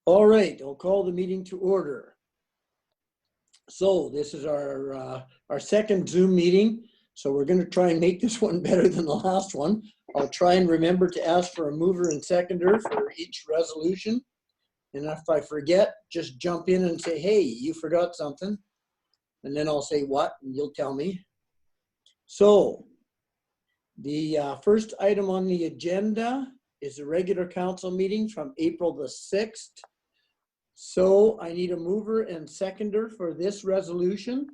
All right, I'll call the meeting to order. So this is our second Zoom meeting. So we're going to try and make this one better than the last one. I'll try and remember to ask for a mover and seconder for each resolution. And if I forget, just jump in and say, hey, you forgot something. And then I'll say what, and you'll tell me. So the first item on the agenda is a regular council meeting from April the 6th. So I need a mover and seconder for this resolution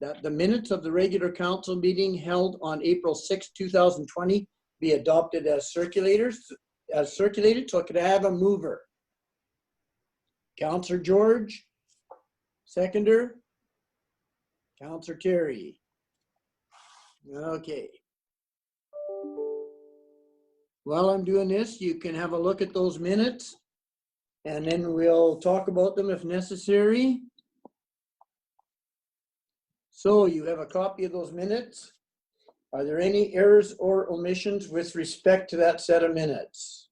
that the minutes of the regular council meeting held on April 6, 2020 be adopted as circulated. So could I have a mover? Councillor George, seconder. Councillor Terry. Okay. While I'm doing this, you can have a look at those minutes and then we'll talk about them if necessary. So you have a copy of those minutes. Are there any errors or omissions with respect to that set of minutes?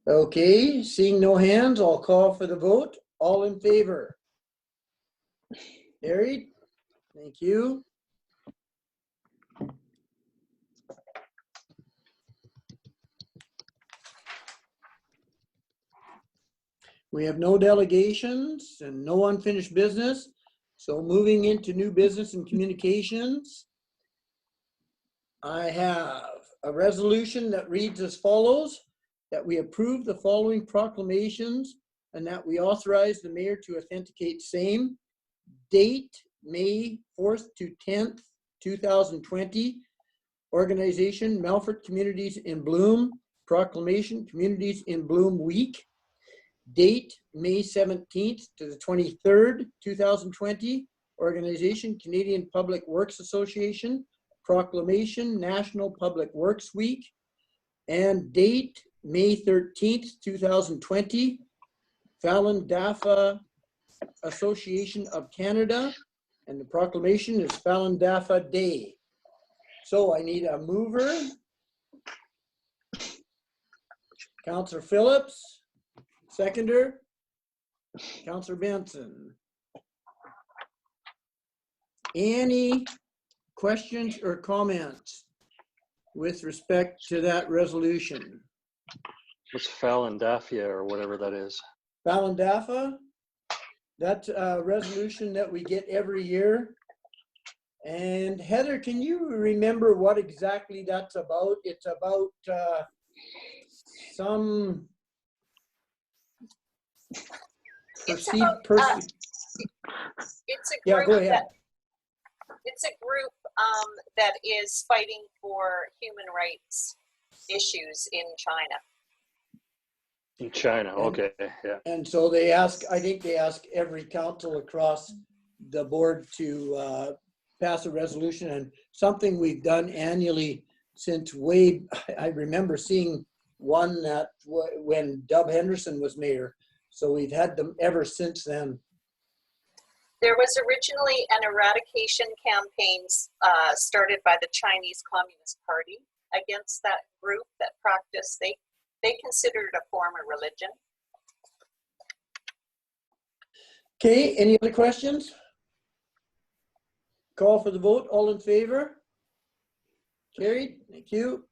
Okay, seeing no hands, I'll call for the vote. All in favor? Carried. Thank you. We have no delegations and no unfinished business. So moving into new business and communications, I have a resolution that reads as follows, that we approve the following proclamations and that we authorize the mayor to authenticate same. Date, May 4th to 10th, 2020. Organization, Melfort Communities in Bloom. Proclamation, Communities in Bloom Week. Date, May 17th to the 23rd, 2020. Organization, Canadian Public Works Association. Proclamation, National Public Works Week. And date, May 13th, 2020. Fallon Dafa Association of Canada. And the proclamation is Fallon Dafa Day. So I need a mover. Councillor Phillips. Seconder, Councillor Benson. Any questions or comments with respect to that resolution? What's Fallon Dafa or whatever that is? Fallon Dafa, that's a resolution that we get every year. And Heather, can you remember what exactly that's about? It's about some perceived person. It's a group. Yeah, go ahead. It's a group that is fighting for human rights issues in China. In China, okay, yeah. And so they ask, I think they ask every council across the board to pass a resolution, and something we've done annually since I remember seeing one that when Dub Henderson was mayor. So we've had them ever since then. There was originally an eradication campaign started by the Chinese Communist Party against that group that practiced, they considered it a form of religion. Okay, any other questions? Call for the vote, all in favor? Carried, thank you.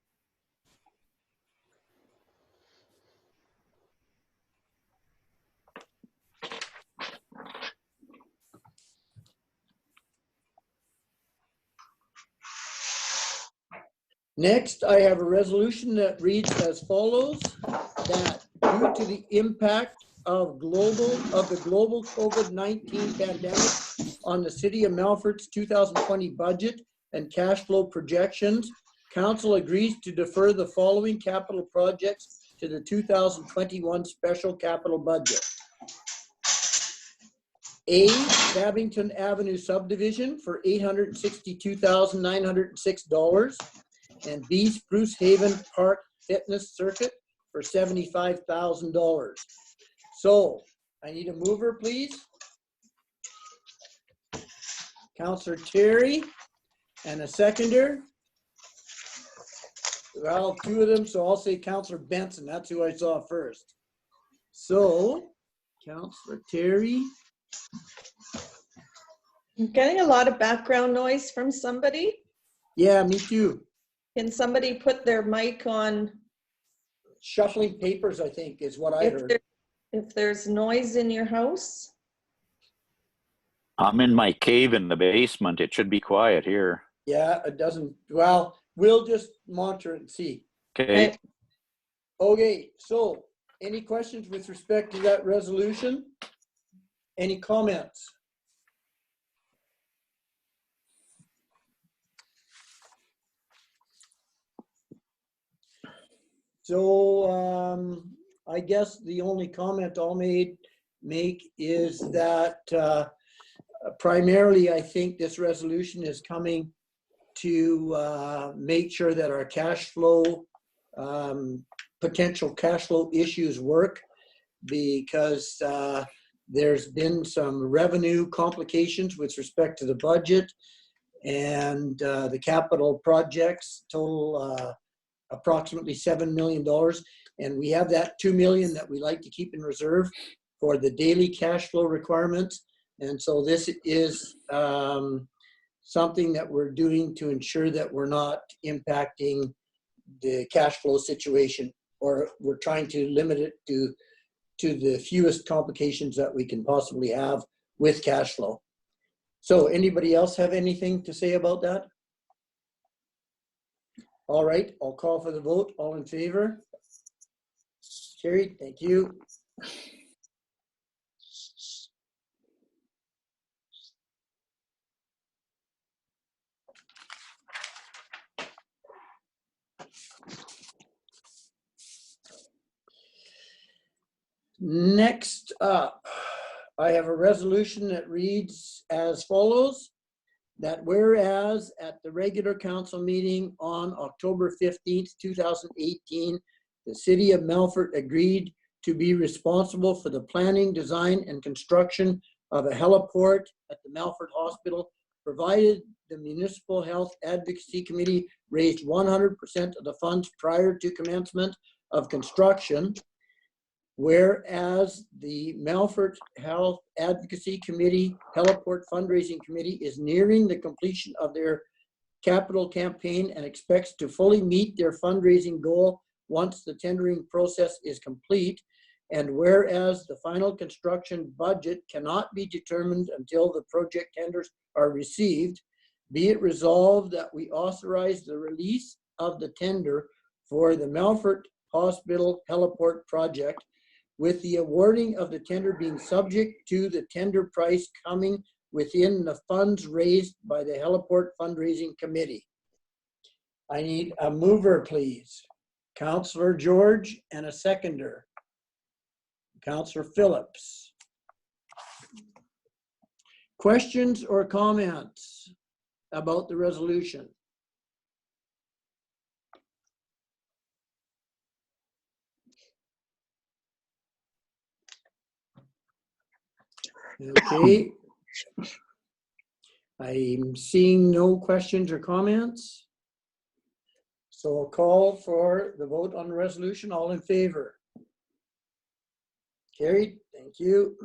Next, I have a resolution that reads as follows, that due to the impact of the global COVID-19 pandemic on the City of Melfort's 2020 budget and cash flow projections, Council agrees to defer the following capital projects to the 2021 special capital budget. A, Babington Avenue subdivision for $862,906. And B, Spruce Haven Park Fitness Circuit for $75,000. So I need a mover, please. Councillor Terry, and a seconder. Well, two of them, so I'll say Councillor Benson. That's who I saw first. So, Councillor Terry. I'm getting a lot of background noise from somebody. Yeah, me too. Can somebody put their mic on? Shuffling papers, I think, is what I heard. If there's noise in your house? I'm in my cave in the basement. It should be quiet here. Yeah, it doesn't, well, we'll just monitor it and see. Okay. Okay, so any questions with respect to that resolution? Any comments? So I guess the only comment I'll make is that primarily I think this resolution is coming to make sure that our cash flow, potential cash flow issues work, because there's been some revenue complications with respect to the budget, and the capital projects total approximately $7 million. And we have that $2 million that we like to keep in reserve for the daily cash flow requirements. And so this is something that we're doing to ensure that we're not impacting the cash flow situation, or we're trying to limit it to the fewest complications that we can possibly have with cash flow. So anybody else have anything to say about that? All right, I'll call for the vote. All in favor? Carried, thank you. Next up, I have a resolution that reads as follows: that whereas at the regular council meeting on October 15th, 2018, the city of Melfort agreed to be responsible for the planning, design, and construction of a heliport at the Melfort Hospital, provided the Municipal Health Advocacy Committee raised 100% of the funds prior to commencement of construction. Whereas the Melfort Health Advocacy Committee Heliport Fundraising Committee is nearing the completion of their capital campaign and expects to fully meet their fundraising goal once the tendering process is complete. And whereas the final construction budget cannot be determined until the project tenders are received, be it resolved that we authorize the release of the tender for the Melfort Hospital Heliport project, with the awarding of the tender being subject to the tender price coming within the funds raised by the Heliport Fundraising Committee. I need a mover, please. Councillor George, and a seconder. Councillor Phillips. Questions or comments about the resolution? Okay. I'm seeing no questions or comments. So I'll call for the vote on the resolution. All in favor? Carried. Thank you.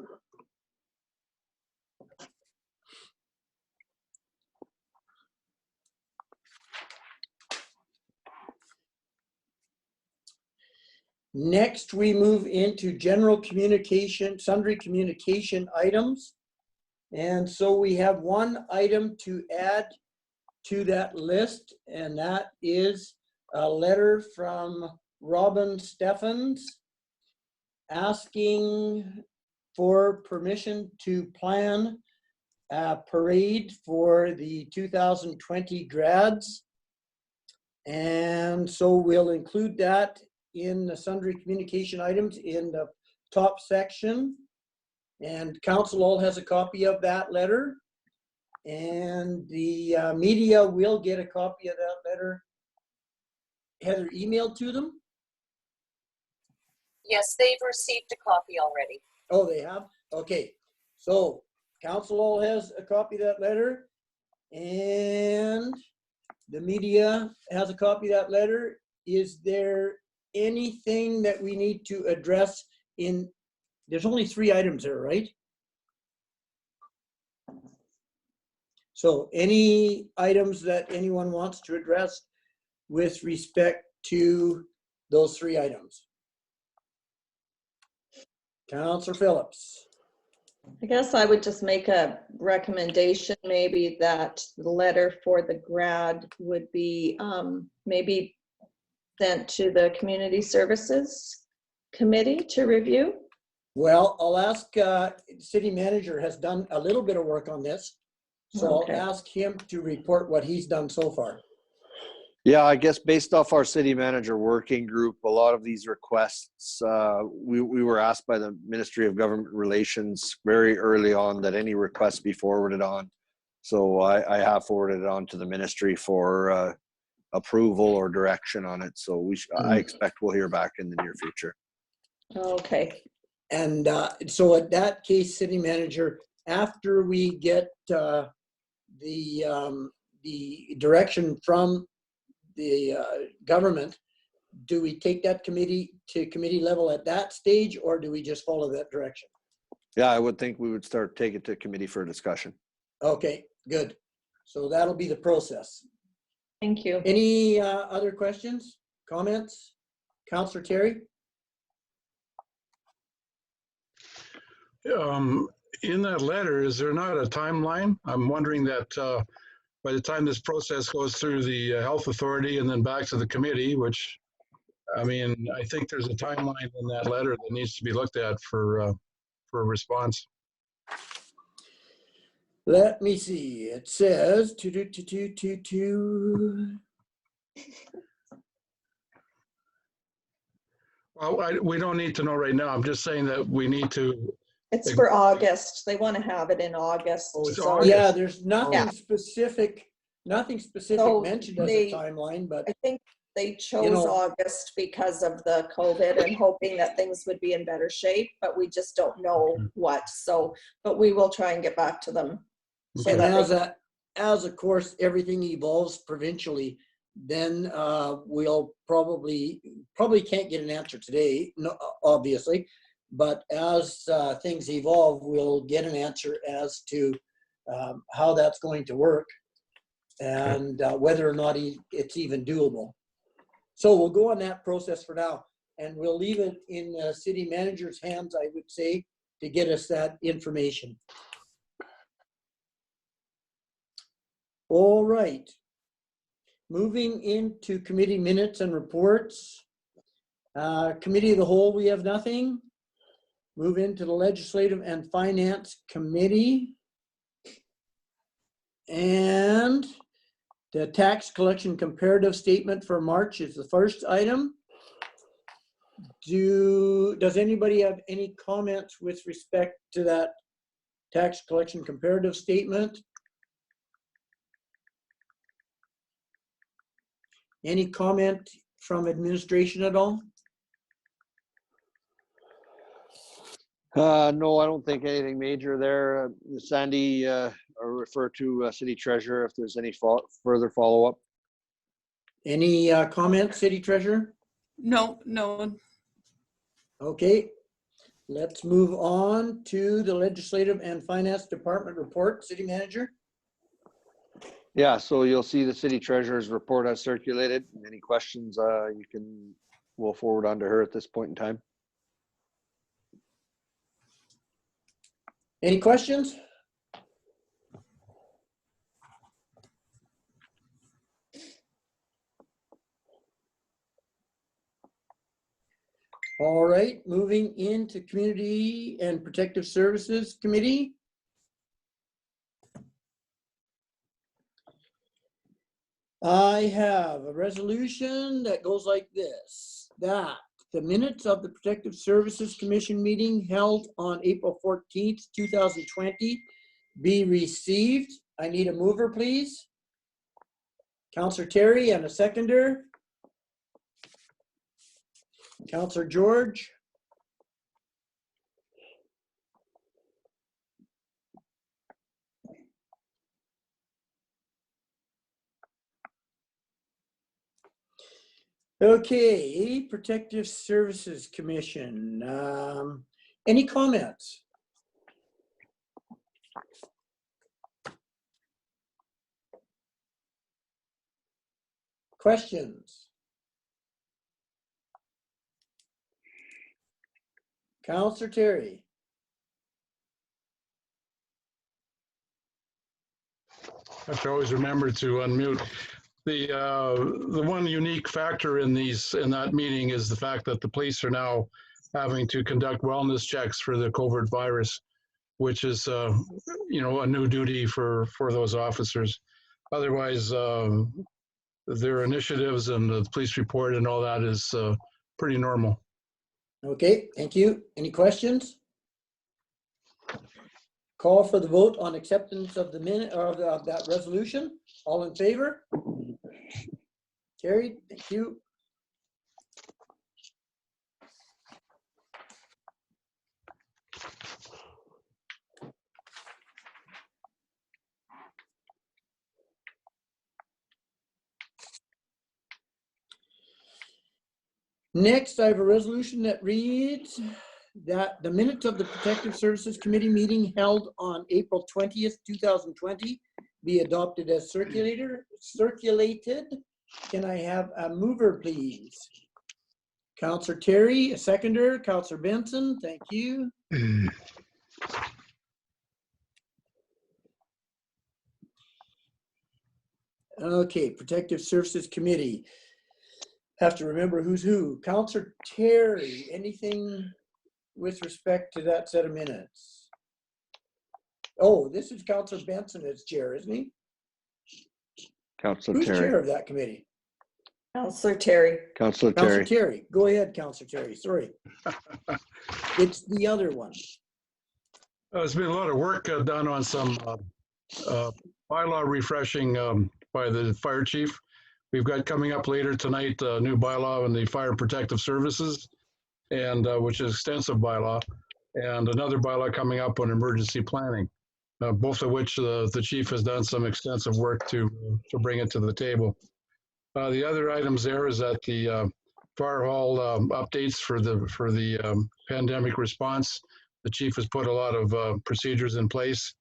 Next, we move into general communication, sundry communication items. And so we have one item to add to that list, and that is a letter from Robin Steffens asking for permission to plan a parade for the 2020 grads. And so we'll include that in the sundry communication items in the top section. And council all has a copy of that letter. And the media will get a copy of that letter. Heather, emailed to them? Yes, they've received a copy already. Oh, they have? Okay. So council all has a copy of that letter, And the media has a copy of that letter. Is there anything that we need to address in, there's only 3 items there, right? So any items that anyone wants to address with respect to those 3 items? Councillor Phillips. I guess I would just make a recommendation, maybe that the letter for the grad would be maybe sent to the Community Services Committee to review. Well, I'll ask, city manager has done a little bit of work on this. So Okay. I'll ask him to report what he's done so far. Yeah, I guess based off our city manager working group, a lot of these requests, we were asked by the Ministry of Government Relations very early on that any requests be forwarded on. So I have forwarded it on to the ministry for approval or direction on it. So I expect we'll hear back in the near future. Okay. And so at that case, city manager, after we get the direction from the government, do we take that committee to committee level at that stage, or do we just follow that direction? Yeah, I would think we would start take it to committee for discussion. Okay, good. So that'll be the process. Thank you. Any other questions, comments? Councillor Terry? In that letter, is there not a timeline? I'm wondering that by the time this process goes through the health authority and then back to the committee, which, I mean, I think there's a timeline in that letter that needs to be looked at for a response. Let me see. It says Well, we don't need to know right now. I'm just saying that we need to. It's for August. They want to have it in August. Oh, it's so- August. Yeah, there's nothing Yeah. specific, So mentioned as they- a timeline, but I think they chose know- August because of the COVID and hoping that things would be in better shape, but we just don't know what. So, but we will try and get back to them. So and that as of course everything evolves provincially, then we'll probably can't get an answer today, no, obviously, but as things evolve, we'll get an answer as to how that's going to work and whether or not it's even doable. So we'll go on that process for now, and we'll leave it in the city manager's hands, I would say, to get us that information. All right. Moving into committee minutes and reports. Committee of the Whole, we have nothing. Move into the Legislative and Finance Committee. And the tax collection comparative statement for March is the first item. Does anybody have any comments with respect to that tax collection comparative statement? Any comment from administration at all? No, I don't think anything major there. Sandy, refer to city treasurer if there's any further follow-up. Any comments, city treasurer? No. Okay, let's move on to the Legislative and Finance Department report. City manager? Yeah, so you'll see the city treasurer's report as circulated. Any questions we'll forward on to her at this point in time. Any questions? All right, moving into Community and Protective Services Committee. I have a resolution that goes like this, that the minutes of the Protective Services Commission meeting held on April 14th, 2020 be received. I need a mover, please. Councillor Terry, and a seconder. Councillor George. Okay, Protective Services Commission. Any comments? Questions? Counselor Terry. I have to always remember to unmute. The one unique factor in that meeting is the fact that the police are now having to conduct wellness checks for the COVID virus, which is a new duty for those officers. Otherwise, their initiatives and the police report and all that is pretty normal. Okay, thank you. Any questions? Call for the vote on acceptance of the minute or of that resolution. All in favor? Carried. Thank you. Next, I have a resolution that reads that the minutes of the Protective Services Committee meeting held on April 20th, 2020 be adopted as circulated. Can I have a mover, please? Counselor Terry, a seconder. Counselor Benson, thank you. Okay, Protective Services Committee. Have to remember who's who. Counselor Terry, anything with respect to that set of minutes? Oh, this is Counselor Benson as chair, isn't he? Counselor Who's Terry. chair of that committee? Counselor Terry. Counselor Counselor Terry. Terry. Go ahead, Counselor Terry. Sorry. It's the other one. There's been a lot of work done on some bylaw refreshing by the fire chief. We've got coming up later tonight a new bylaw on the fire protective services, and which is extensive bylaw, and another bylaw coming up on emergency planning, both of which the chief has done some extensive work to bring it to the table. The other items there is that the fire hall updates for the pandemic response. The chief has put a lot of procedures in place,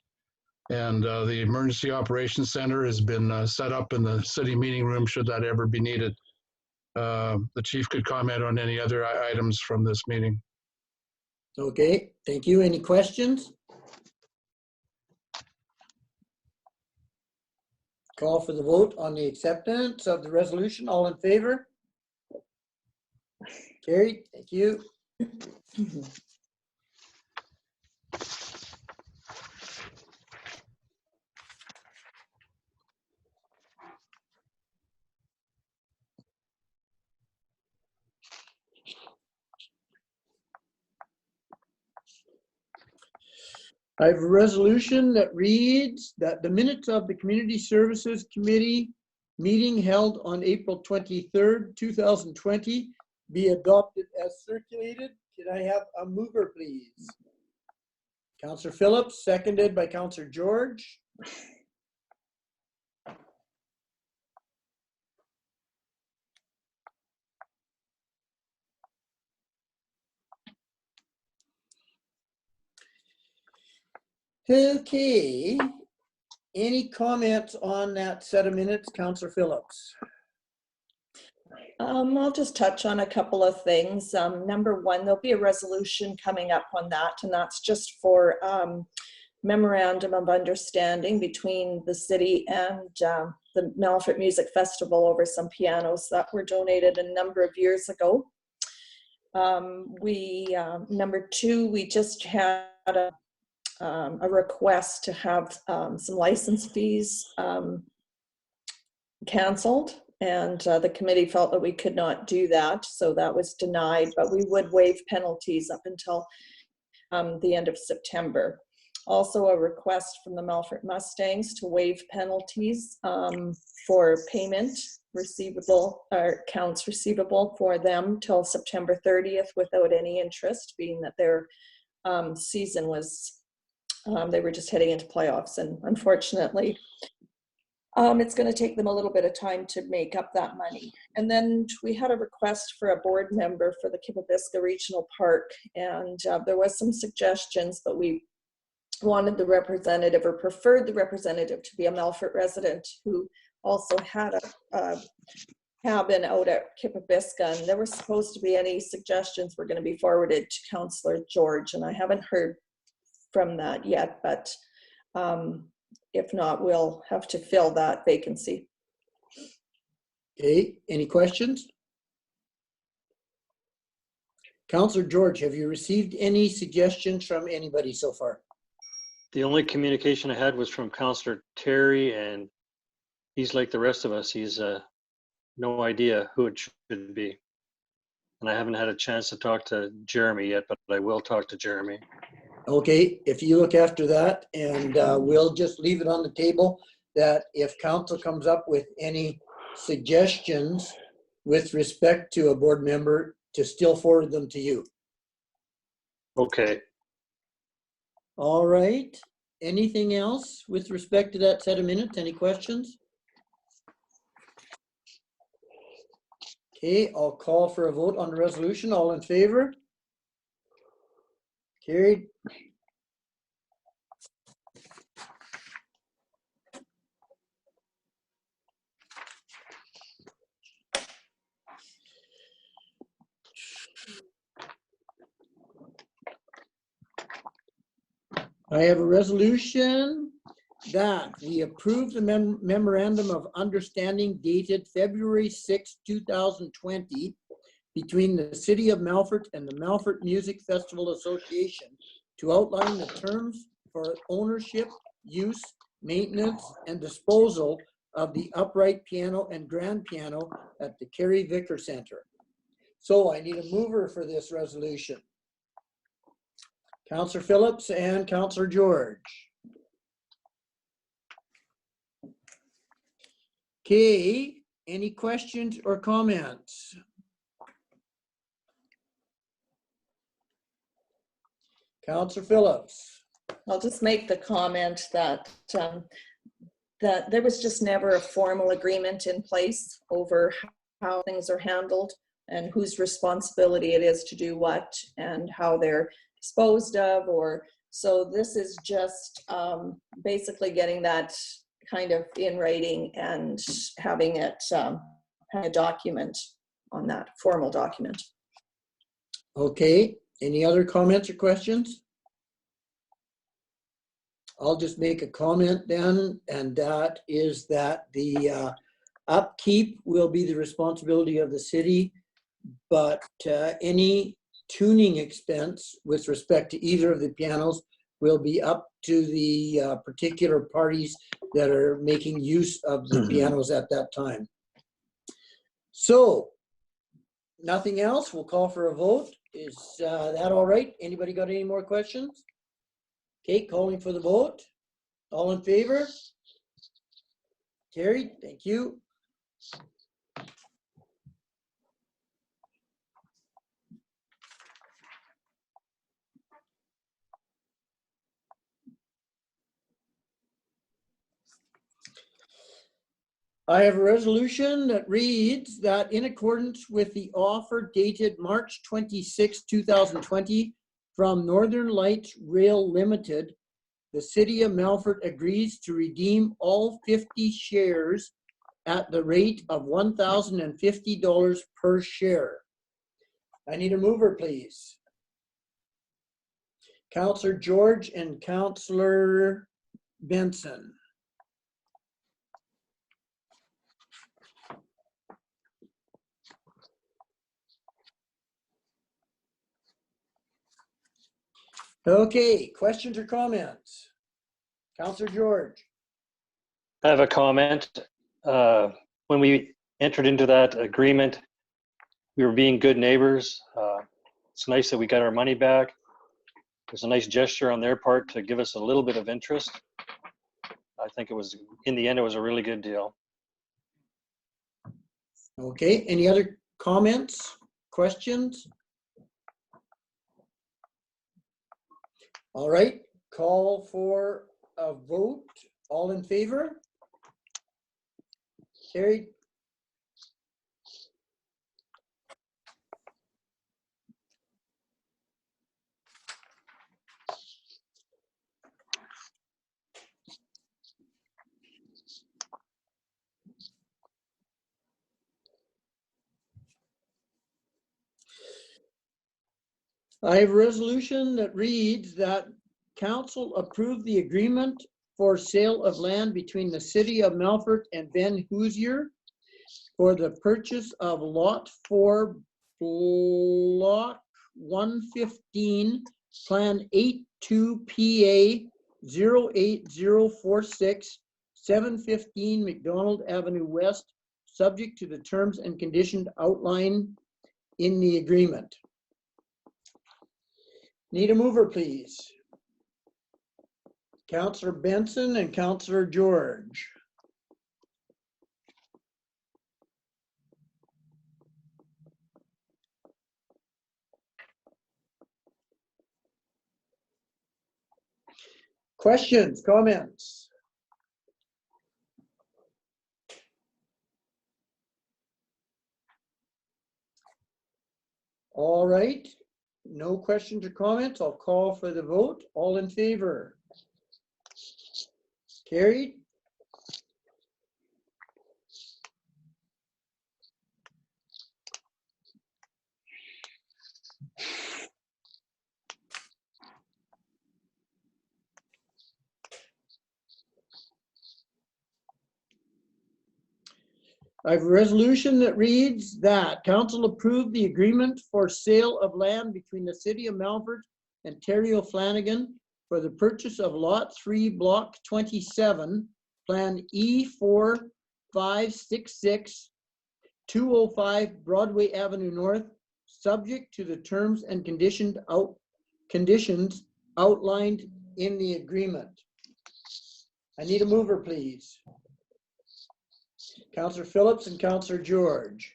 and the Emergency Operations Center has been set up in the city meeting room should that ever be needed. The chief could comment on any other items from this meeting. Okay, thank you. Any questions? Call for the vote on the acceptance of the resolution. All in favor? Carried. Thank you. I have a resolution that reads that the minutes of the Community Services Committee meeting held on April 23rd, 2020 be adopted as circulated. Can I have a mover, please? Counselor Phillips, seconded by Counselor George. Okay, any comments on that set of minutes, Counselor Phillips? I'll just touch on a couple of things. Number one, there'll be a resolution coming up on that, and that's just for memorandum of understanding between the city and the Melfort Music Festival over some pianos that were donated a number of years ago. Number two, we just had a request to have some license fees canceled, and the committee felt that we could not do that, so that was denied, but we would waive penalties up until the end of September. Also a request from the Melfort Mustangs to waive penalties for payment receivable or accounts receivable for them till September 30th without any interest, being that their season was, they were just heading into playoffs, and unfortunately It's going to take them a little bit of time to make up that money. And then we had a request for a board member for the Kipabiska Regional Park, and there was some suggestions, but we wanted the representative, or preferred the representative, to be a Melfort resident who also had a cabin out at Kipabiska, and there were supposed to be any suggestions were going to be forwarded to Councillor George, and I haven't heard from that yet, but if not, we'll have to fill that vacancy. Okay, any questions? Councillor George, have you received any suggestions from anybody so far? The only communication I had was from Councillor Terry, and he's like the rest of us. He's no idea who it should be. And I haven't had a chance to talk to Jeremy yet, but I will talk to Jeremy. Okay, if you look after that, and we'll just leave it on the table that if council comes up with any suggestions with respect to a board member, to still forward them to you. Okay. All right. Anything else with respect to that set of minutes? Any questions? Okay, I'll call for a vote on the resolution. All in favor? Carried. I have a resolution that we approve the memorandum of understanding dated February 6, 2020 between the City of Melfort and the Melfort Music Festival Association to outline the terms for ownership, use, maintenance, and disposal of the upright piano and grand piano at the Kerry Vicar Center. So I need a mover for this resolution. Councillor Phillips and Councillor George. Okay, any questions or comments? Councillor Phillips. I'll just make the comment that that there was just never a formal agreement in place over how things are handled and whose responsibility it is to do what and how they're disposed of, or so this is just basically getting that kind of in writing and having it a document on that formal document. Okay, any other comments or questions? I'll just make a comment then, and that is that the upkeep will be the responsibility of the city, but any tuning expense with respect to either of the pianos will be up to the particular parties that are making use of the pianos at that time. So, nothing else, we'll call for a vote. Is that all right? Anybody got any more questions? Okay, calling for the vote. All in favor? Carried, thank you. I have a resolution that reads that in accordance with the offer dated March 26, 2020 from Northern Lights Rail Limited, the City of Melfort agrees to redeem all 50 shares at the rate of $1,050 per share. I need a mover, please. Councillor George and Councillor Benson. Okay, questions or comments? Councillor George. I have a comment. When we entered into that agreement, we were being good neighbors. It's nice that we got our money back. It was a nice gesture on their part to give us a little bit of interest. I think it was, in the end, it was a really good deal. Okay, any other comments, questions? All right, call for a vote. All in favor? Carried. I have a resolution that reads that council approve the agreement for sale of land between the city of Melfort and Ben Hoosier for the purchase of lot 4, block 115, plan 82PA 08046, 715 McDonald Avenue West, subject to the terms and conditions outlined in the agreement. Need a mover, please. Councillor Benson and Councillor George. Questions, comments? All right, no questions or comments. I'll call for the vote. All in favor? Carried. I have a resolution that reads that council approved the agreement for sale of land between the city of Melfort and Terry O'Flanagan for the purchase of lot 3, block 27, plan E4566, 205 Broadway Avenue North, subject to the terms and conditions outlined in the agreement. I need a mover, please. Councillor Phillips and Councillor George.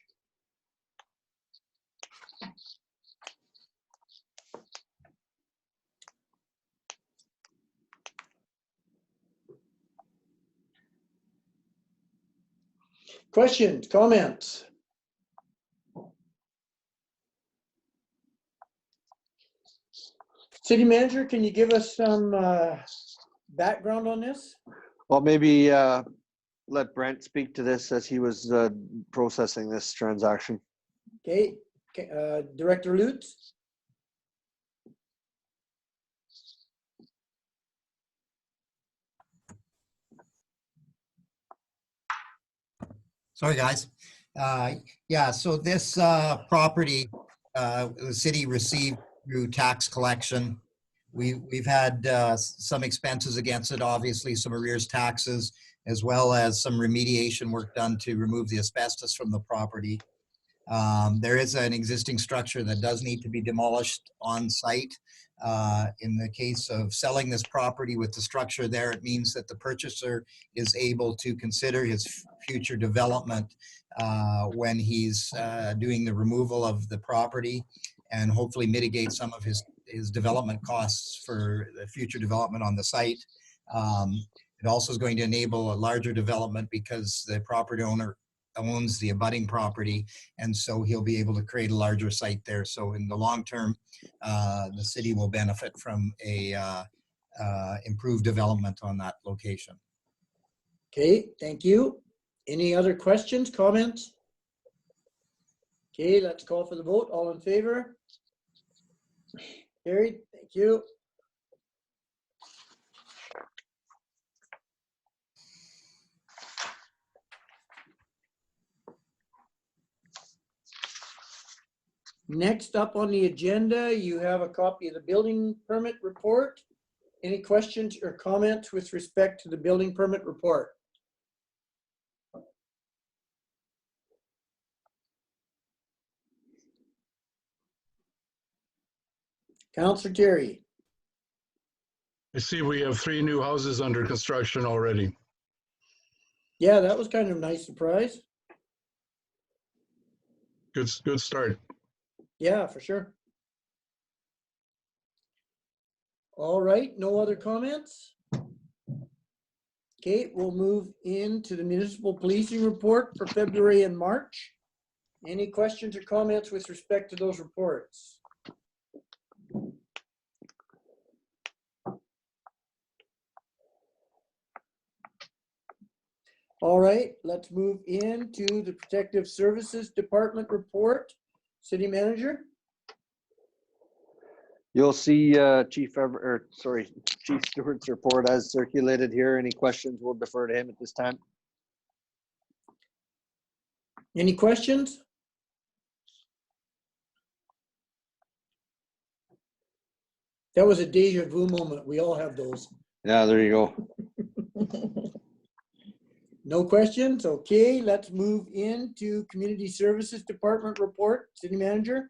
Questions, comments? City Manager, can you give us some background on this? Well, maybe let Brent speak to this as he was processing this transaction. Okay, Director Lutz? Sorry, guys. Yeah, so this property, the city received through tax collection. We've had some expenses against it, obviously some arrears taxes, as well as some remediation work done to remove the asbestos from the property. There is an existing structure that does need to be demolished on site. In the case of selling this property with the structure there, it means that the purchaser is able to consider his future development when he's doing the removal of the property, and hopefully mitigate some of his development costs for the future development on the site. It also is going to enable a larger development because the property owner owns the abutting property, and so he'll be able to create a larger site there. So in the long term, the city will benefit from a improved development on that location. Okay, thank you. Any other questions, comments? Okay, let's call for the vote. All in favor? Carried, thank you. Next up on the agenda, you have a copy of the building permit report. Any questions or comments with respect to the building permit report? Councillor Terry. I see we have 3 new houses under construction already. Yeah, that was kind of a nice surprise. Good start. Yeah, for sure. All right, no other comments? Okay, we'll move into the municipal policing report for February and March. Any questions or comments with respect to those reports? All right, let's move into the Protective Services Department report. City Manager? You'll see Chief Stewart's report as circulated here. Any questions, we'll defer to him at this time. Any questions? That was a deja vu moment. We all have those. Yeah, there you go. No questions? Okay, let's move into Community Services Department report. City Manager?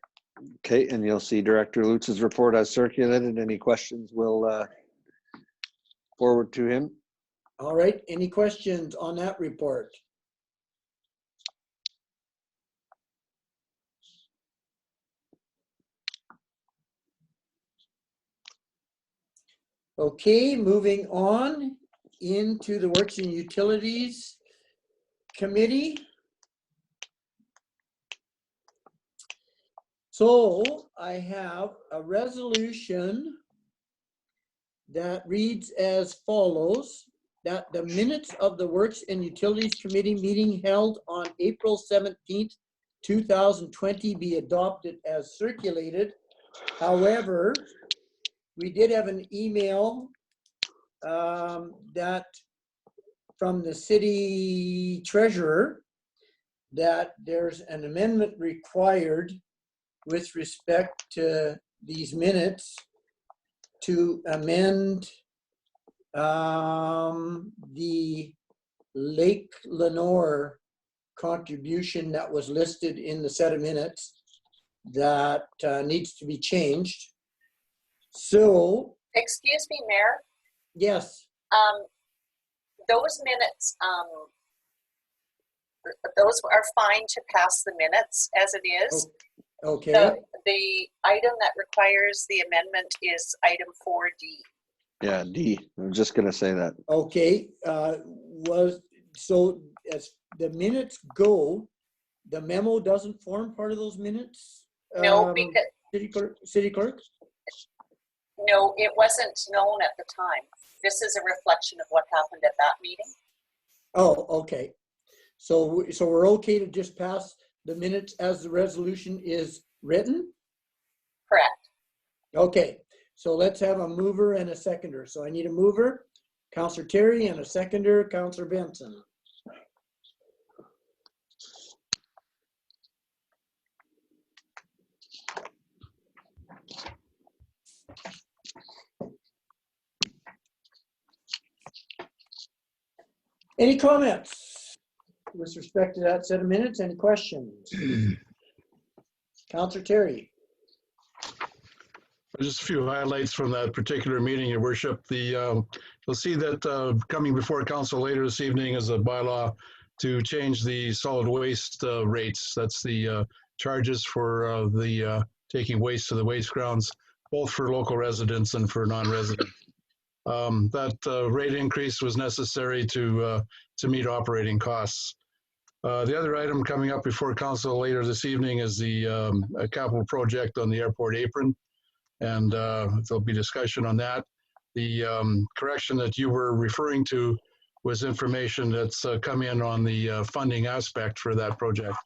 Okay, and you'll see Director Lutz's report as circulated. Any questions, we'll forward to him. All right, any questions on that report? Okay, moving on into the Works and Utilities Committee. So I have a resolution that reads as follows, that the minutes of the Works and Utilities Committee meeting held on April 17th, 2020 be adopted as circulated. However, we did have an email that from the city treasurer that there's an amendment required with respect to these minutes to amend the Lake Lenore contribution that was listed in the set of minutes that needs to be changed. So, Excuse me, Mayor. yes, Those minutes, those are fine to pass the minutes as it is. okay. The item that requires the amendment is item 4D. Yeah, D. I'm just gonna say that. Okay, so as the minutes go, the memo doesn't form part of those minutes? No, because City clerk? no, it wasn't known at the time. This is a reflection of what happened at that meeting. Oh, okay. So we're okay to just pass the minutes as the resolution is written? Correct. Okay, so let's have a mover and a seconder. So I need a mover, Councillor Terry, and a seconder, Councillor Benson. Any comments with respect to that set of minutes? Any questions? Councillor Terry. Just a few highlights from that particular meeting, Your Worship. You'll see that coming before council later this evening is a bylaw to change the solid waste rates. That's the charges for taking waste to the waste grounds, both for local residents and for non-residents. That rate increase was necessary to meet operating costs. The other item coming up before council later this evening is the capital project on the airport apron, and there'll be discussion on that. The correction that you were referring to was information that's come in on the funding aspect for that project,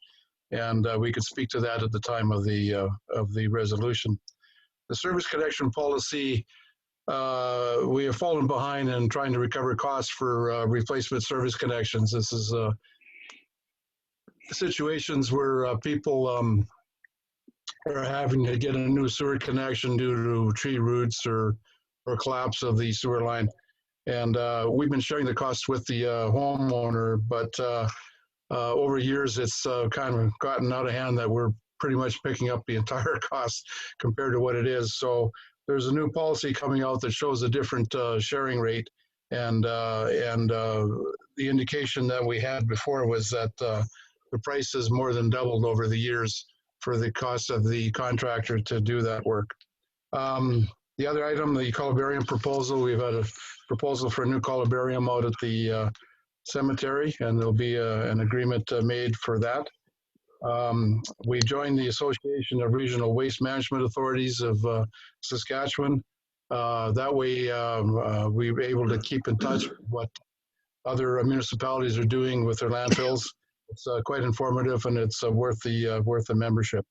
and we could speak to that at the time of the resolution. The service connection policy, we have fallen behind in trying to recover costs for replacement service connections. This is situations where people are having to get a new sewer connection due to tree roots or collapse of the sewer line. And we've been sharing the costs with the homeowner, but over years it's kind of gotten out of hand that we're pretty much picking up the entire cost compared to what it is. So there's a new policy coming out that shows a different sharing rate, and the indication that we had before was that the price has more than doubled over the years for the cost of the contractor to do that work. The other item, the columbarium proposal, we've had a proposal for a new columbarium out at the cemetery, and there'll be an agreement made for that. We joined the Association of Regional Waste Management Authorities of Saskatchewan. That way, we were able to keep in touch with what other municipalities are doing with their landfills. It's quite informative, and it's worth the membership.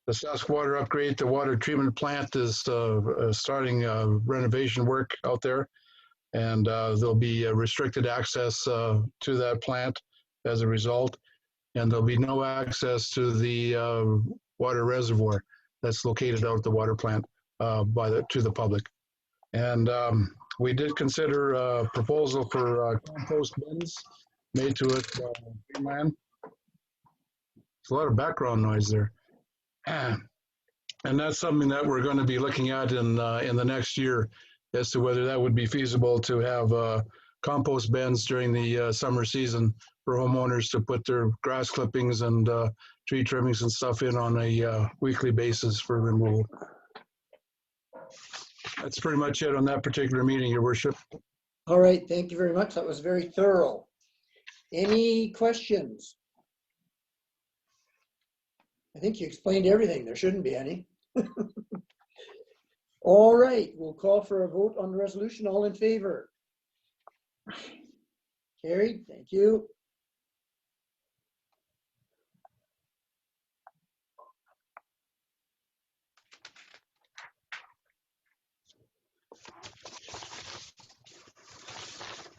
The Sask Water upgrade, the water treatment plant is starting renovation work out there, and there'll be restricted access to that plant as a result, and there'll be no access to the water reservoir that's located out at the water plant to the public. And we did consider a proposal for compost bins made to it Greenland. There's a lot of background noise there. And that's something that we're going to be looking at in the next year as to whether that would be feasible to have compost bins during the summer season for homeowners to put their grass clippings and tree trimmings and stuff in on a weekly basis for removal. That's pretty much it on that particular meeting, Your Worship. All right, thank you very much. That was very thorough. Any questions? I think you explained everything. There shouldn't be any. All right, we'll call for a vote on the resolution. All in favor? Carried, thank you.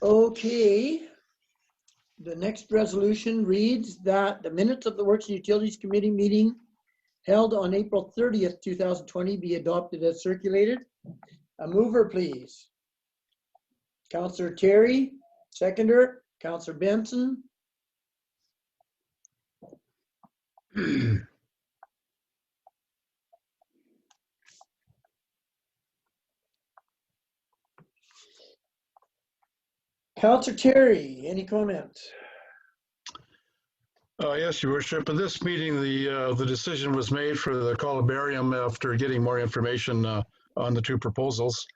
Okay. The next resolution reads that the minutes of the Works and Utilities Committee meeting held on April 30th, 2020 be adopted as circulated. A mover, please. Councillor Terry, seconder, Councillor Benson. Councillor Terry, any comments? Yes, Your Worship. At this meeting, the decision was made for the columbarium after getting more information on the two proposals.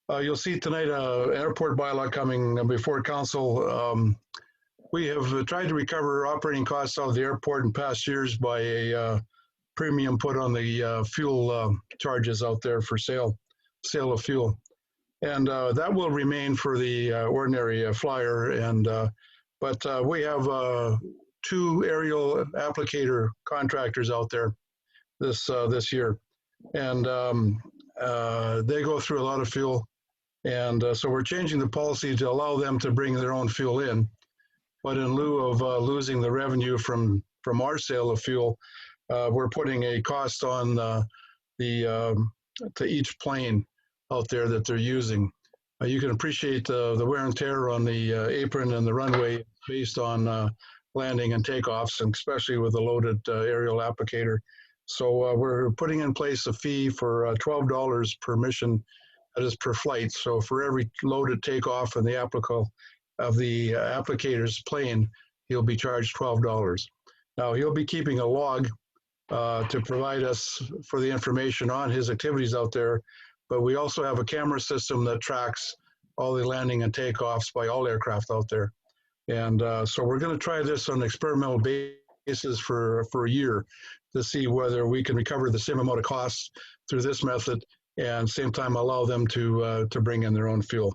You'll see tonight an airport bylaw coming before council. We have tried to recover operating costs out of the airport in past years by a premium put on the fuel charges out there for sale of fuel. And that will remain for the ordinary flyer. And but we have two aerial applicator contractors out there this year, and they go through a lot of fuel. And so we're changing the policy to allow them to bring their own fuel in. But in lieu of losing the revenue from our sale of fuel, we're putting a cost on to each plane out there that they're using. You can appreciate the wear and tear on the apron and the runway based on landing and takeoffs, and especially with a loaded aerial applicator. So we're putting in place a fee for $12 per mission. That is per flight. So for every loaded takeoff in the applicator's plane, he'll be charged $12. Now he'll be keeping a log to provide us for the information on his activities out there, but we also have a camera system that tracks all the landing and takeoffs by all aircraft out there. And so we're going to try this on an experimental basis for a year to see whether we can recover the same amount of costs through this method and same time allow them to bring in their own fuel.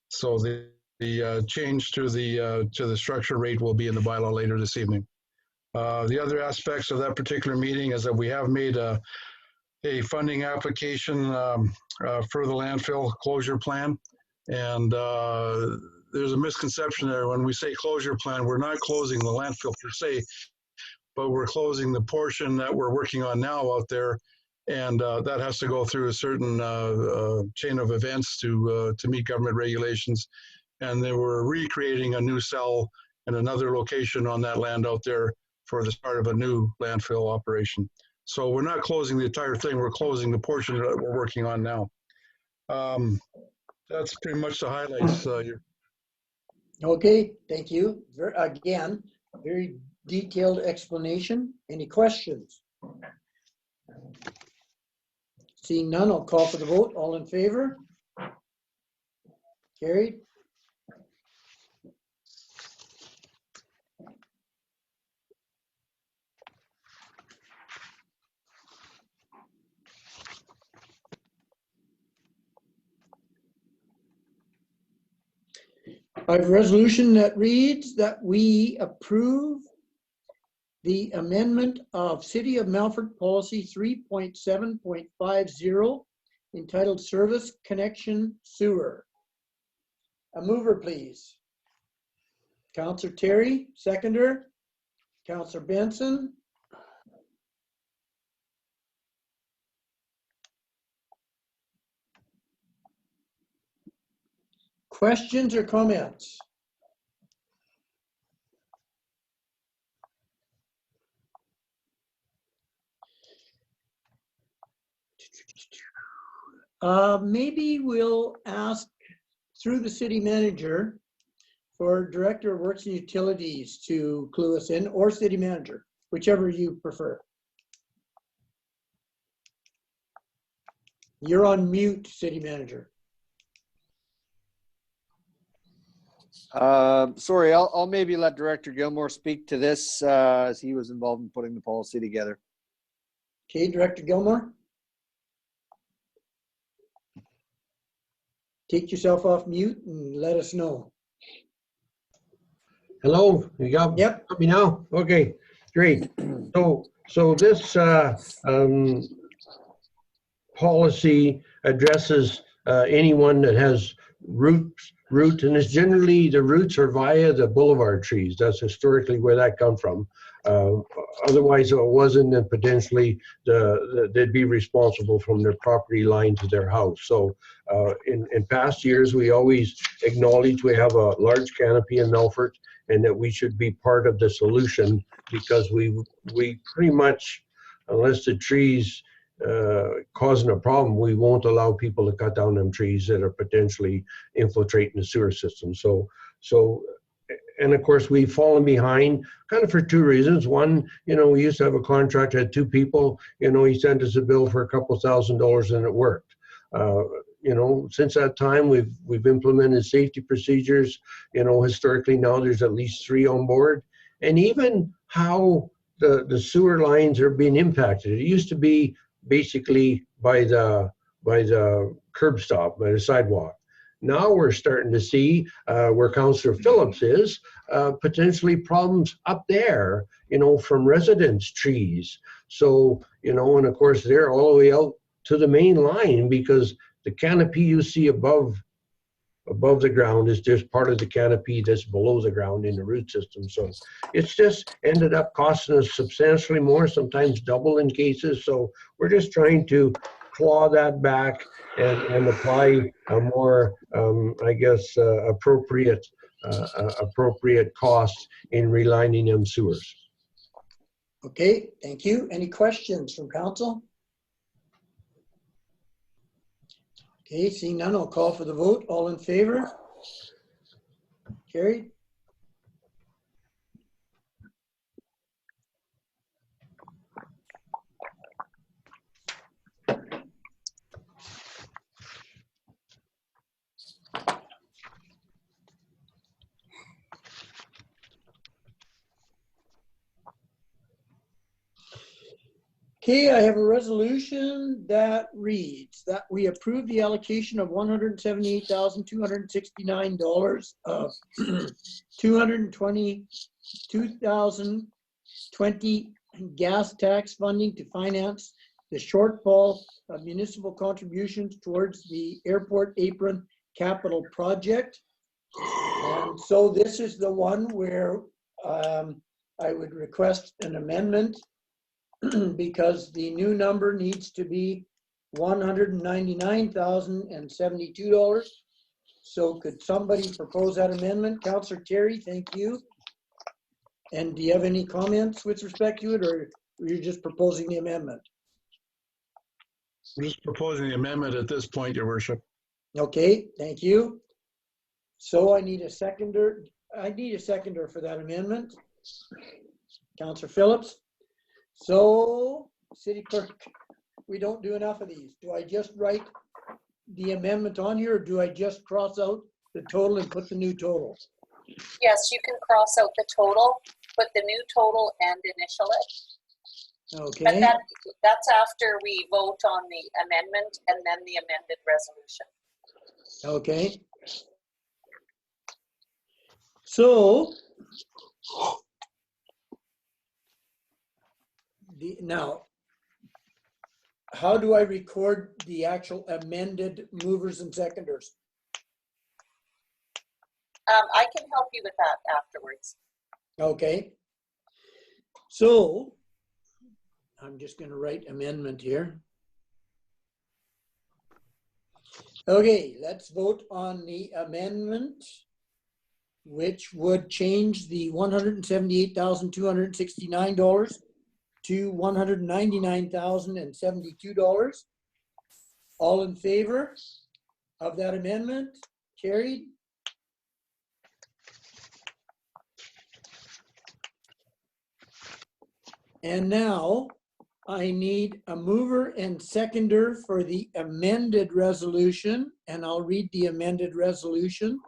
So the change to the structure rate will be in the bylaw later this evening. The other aspects of that particular meeting is that we have made a funding application for the landfill closure plan. And there's a misconception there. When we say closure plan, we're not closing the landfill per se, but we're closing the portion that we're working on now out there. And that has to go through a certain chain of events to meet government regulations. And then we're recreating a new cell in another location on that land out there for the start of a new landfill operation. So we're not closing the entire thing. We're closing the portion that we're working on now. That's pretty much the highlights. Okay, thank you. Again, very detailed explanation. Any questions? Seeing none, I'll call for the vote. All in favor? Carried. I have a resolution that reads that we approve the amendment of City of Melfort Policy 3.7.50 entitled Service Connection Sewer. A mover, please. Councillor Terry, seconder. Councillor Benson. Questions or comments? Maybe we'll ask through the city manager for Director of Works and Utilities to clue us in, or city manager, whichever you prefer. You're on mute, city manager. Sorry, I'll maybe let Director Gilmore speak to this as he was involved in putting the policy together. Okay, Director Gilmore. Take yourself off mute and let us know. Hello, you got Yep. me now? Okay, great. So this policy addresses anyone that has root, and it's generally the roots are via the boulevard trees. That's historically where that come from. Otherwise, if it wasn't, then potentially they'd be responsible from their property line to their house. So in past years, we always acknowledge we have a large canopy in Melfort and that we should be part of the solution, because we pretty much, unless the trees causing a problem, we won't allow people to cut down them trees that are potentially infiltrating the sewer system. So and of course we've fallen behind kind of for two reasons. One, we used to have a contract, had two people, he sent us a bill for a couple $1,000 and it worked. Since that time we've implemented safety procedures. Historically now there's at least 3 on board, and even how the sewer lines are being impacted. It used to be basically by the curb stop, by the sidewalk. Now we're starting to see where Councillor Phillips is, potentially problems up there, from residents' trees. So, and of course they're all the way out to the main line, because the canopy you see above the ground is just part of the canopy that's below the ground in the root system. So it's just ended up costing us substantially more, sometimes double in cases. So we're just trying to claw that back and apply a more, appropriate cost in relining them sewers. Okay, thank you. Any questions from council? Okay, seeing none, I'll call for the vote. All in favor? Carried. Okay, I have a resolution that reads that we approve the allocation of $178,269 of 2020 gas tax funding to finance the shortfall of municipal contributions towards the airport apron capital project. And so this is the one where I would request an amendment because the new number needs to be $199,072. So could somebody propose that amendment? Councillor Terry, thank you. And do you have any comments with respect to it, or you're just proposing the amendment? I'm just proposing the amendment at this point, Your Worship. Okay, thank you. So I need a seconder. I need a seconder for that amendment. Councillor Phillips. So, City Clerk, we don't do enough of these? Do I just write the amendment on here, or do I just cross out the total and put the new total? Yes, you can cross out the total, put the new total and initial it. But Okay, that's after we vote on the amendment and then the amended resolution. okay. So, now, how do I record the actual amended movers and seconders? I can help you with that afterwards. Okay. So, I'm just gonna write amendment here. Okay, let's vote on the amendment, which would change the $178,269 to $199,072. All in favor of that amendment? Carried. And now I need a mover and seconder for the amended resolution, and I'll read the amended resolution.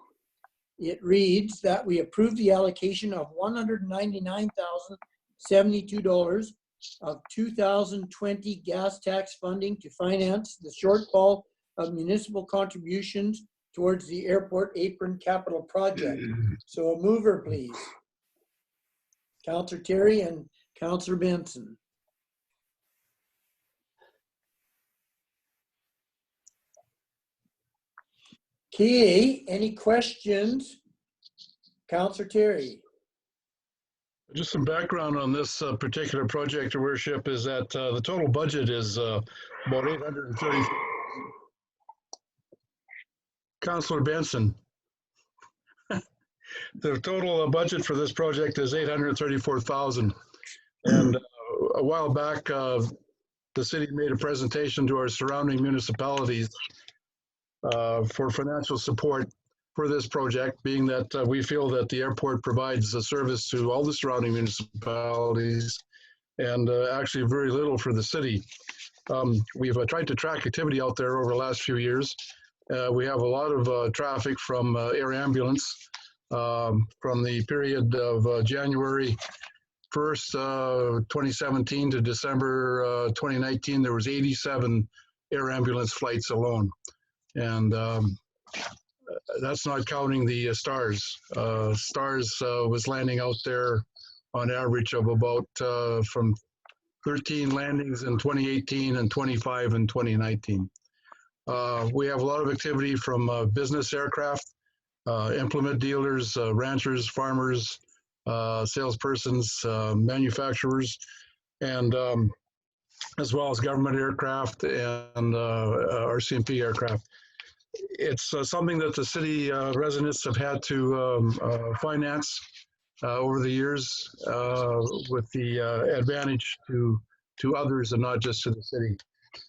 It reads that we approve the allocation of $199,072 of 2020 gas tax funding to finance the shortfall of municipal contributions towards the airport apron capital project. So a mover, please. Councillor Terry and Councillor Benson. Okay, any questions? Councillor Terry. Just some background on this particular project, Your Worship, is that the total budget is about 830. Councillor Benson. The total budget for this project is $834,000. And a while back, the city made a presentation to our surrounding municipalities for financial support for this project, being that we feel that the airport provides a service to all the surrounding municipalities and actually very little for the city. We've tried to track activity out there over the last few years. We have a lot of traffic from air ambulance. From the period of January 1st, 2017 to December 2019, there was 87 air ambulance flights alone. And that's not counting the stars. Stars was landing out there on average of about from 13 landings in 2018 and 25 in 2019. We have a lot of activity from business aircraft, implement dealers, ranchers, farmers, salespersons, manufacturers, and as well as government aircraft and RCMP aircraft. It's something that the city residents have had to finance over the years with the advantage to others and not just to the city.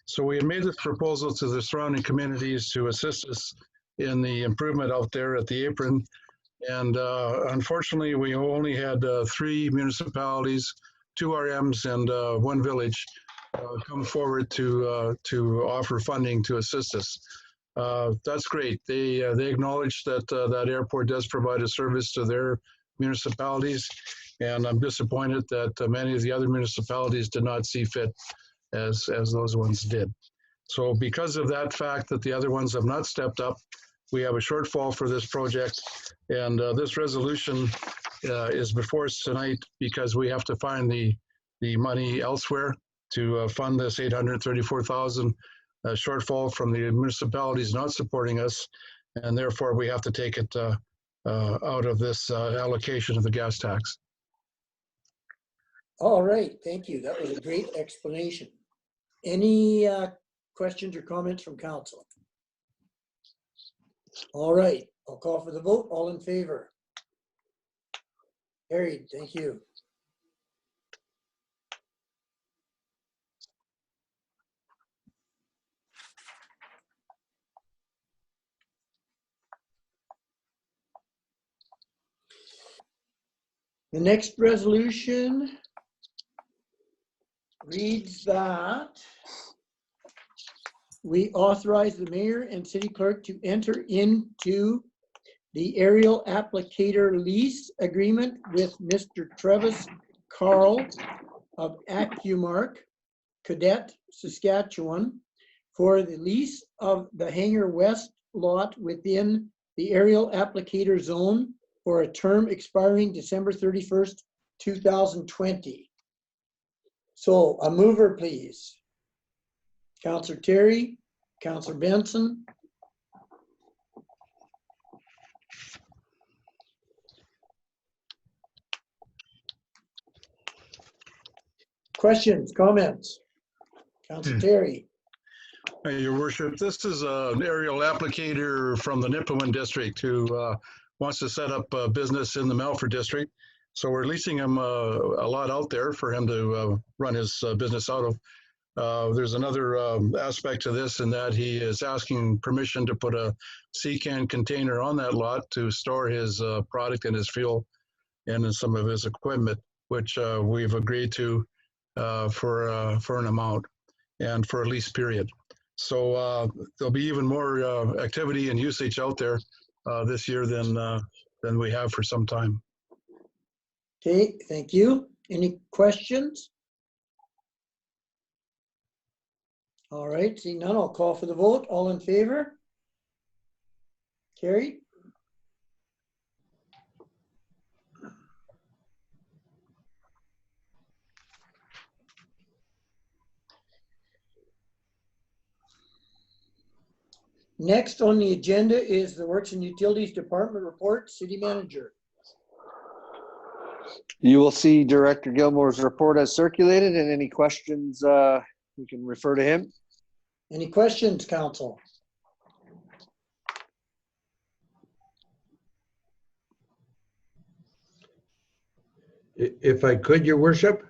So we have made this proposal to the surrounding communities to assist us in the improvement out there at the apron. And unfortunately, we only had 3 municipalities, 2 RMs, and 1 village come forward to offer funding to assist us. That's great. They acknowledge that that airport does provide a service to their municipalities, and I'm disappointed that many of the other municipalities did not see fit as those ones did. So because of that fact that the other ones have not stepped up, we have a shortfall for this project, and this resolution is before us tonight because we have to find the money elsewhere to fund this $834,000 shortfall from the municipalities not supporting us, and therefore we have to take it out of this allocation of the gas tax. All right, thank you. That was a great explanation. Any questions or comments from council? All right, I'll call for the vote. All in favor? Carried, thank you. The next resolution reads that we authorize the mayor and city clerk to enter into the aerial applicator lease agreement with Mr. Travis Carl of Acumark, Cadet, Saskatchewan, for the lease of the Hangar West lot within the aerial applicator zone for a term expiring December 31st, 2020. So a mover, please. Councillor Terry, Councillor Benson. Questions, comments? Councillor Terry. Hey, Your Worship, this is an aerial applicator from the Nipawin District who wants to set up a business in the Melfort District. So we're leasing him a lot out there for him to run his business out of. There's another aspect to this in that he is asking permission to put a C-can container on that lot to store his product and his fuel and some of his equipment, which we've agreed to for an amount and for a lease period. So there'll be even more activity and usage out there this year than we have for some time. Okay, thank you. Any questions? All right, seeing none, I'll call for the vote. All in favor? Carried. Next on the agenda is the Works and Utilities Department report, City Manager. You will see Director Gilmore's report as circulated, and any questions, you can refer to him. Any questions, Council? If I could, Your Worship?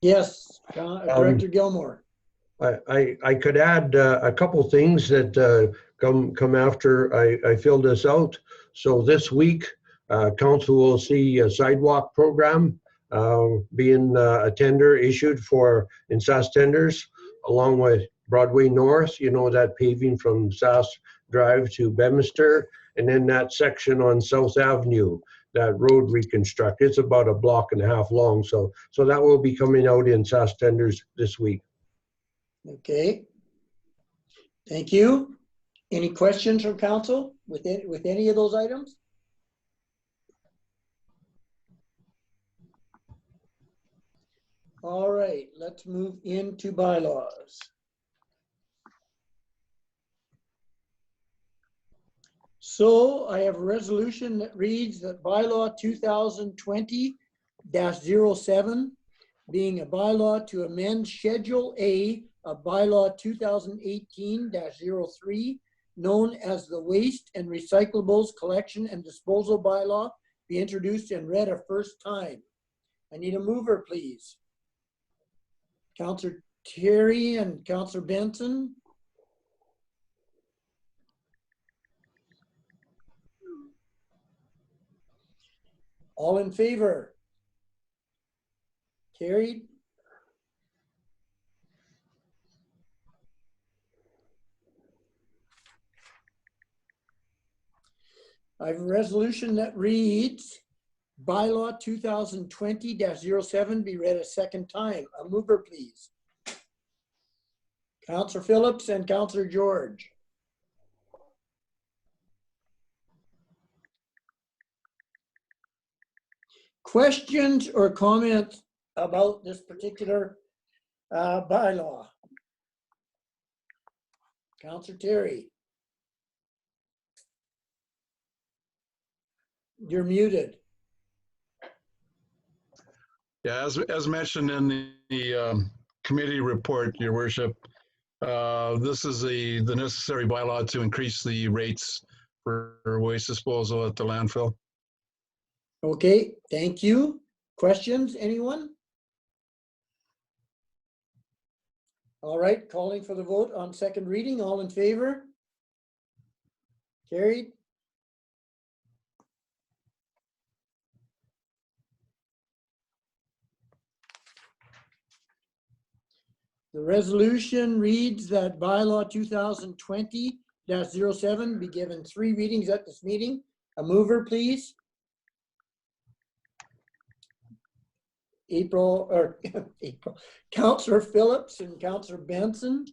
Yes, Director Gilmore. I could add a couple things that come after I fill this out. So this week, council will see a sidewalk program being a tender issued in SAS tenders, along with Broadway North, you know, that paving from SAS Drive to Bedminster, and then that section on South Avenue, that road reconstruct. It's about 1.5 blocks long. So that will be coming out in SAS tenders this week. Okay. Thank you. Any questions from council with any of those items? All right, let's move into bylaws. So I have a resolution that reads that bylaw 2020-07, being a bylaw to amend Schedule A of bylaw 2018-03, known as the Waste and Recyclables Collection and Disposal Bylaw, be introduced and read a first time. I need a mover, please. Councillor Terry and Councillor Benson. All in favor? Carried. I have a resolution that reads bylaw 2020-07 be read a second time. A mover, please. Councillor Phillips and Councillor George. Questions or comments about this particular bylaw? Councillor Terry. You're muted. Yeah, as mentioned in the committee report, Your Worship, this is the necessary bylaw to increase the rates for waste disposal at the landfill. Okay, thank you. Questions, anyone? All right, calling for the vote on second reading. All in favor? Carried. The resolution reads that bylaw 2020-07 be given 3 readings at this meeting. A mover, please. April. Councillor Phillips and Councillor Benson.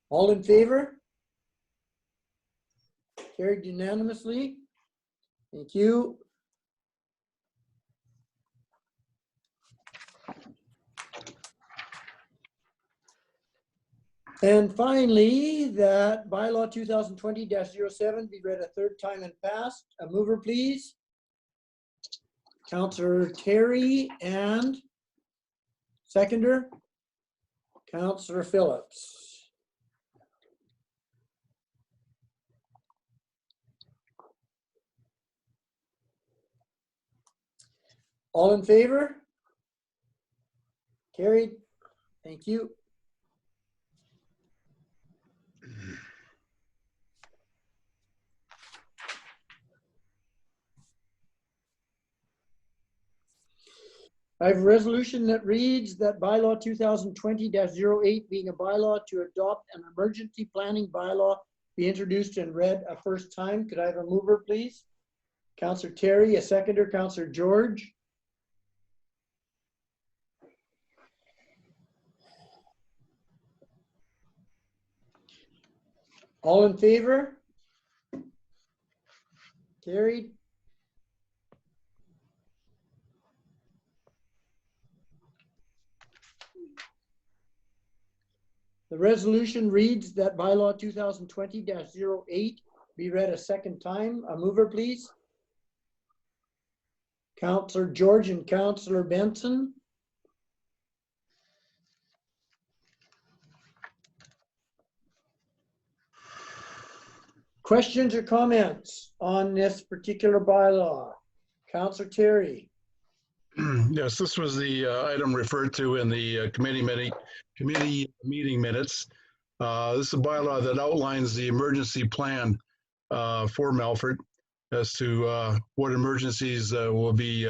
All in favor? Carried unanimously. Thank you. And finally, that bylaw 2020-07 be read a 3rd time and passed. A mover, please. Councillor Terry, and seconder, Councillor Phillips. All in favor? Carried. Thank you. I have a resolution that reads that bylaw 2020-08 being a bylaw to adopt an emergency planning bylaw be introduced and read a 1st time. Could I have a mover, please? Councillor Terry, a seconder, Councillor George. All in favor? Carried. The resolution reads that bylaw 2020-08 be read a 2nd time. A mover, please. Councillor George and Councillor Benson. Questions or comments on this particular bylaw? Councillor Terry. Yes, this was the item referred to in the committee meeting minutes. This is a bylaw that outlines the emergency plan for Melfort as to what emergencies will be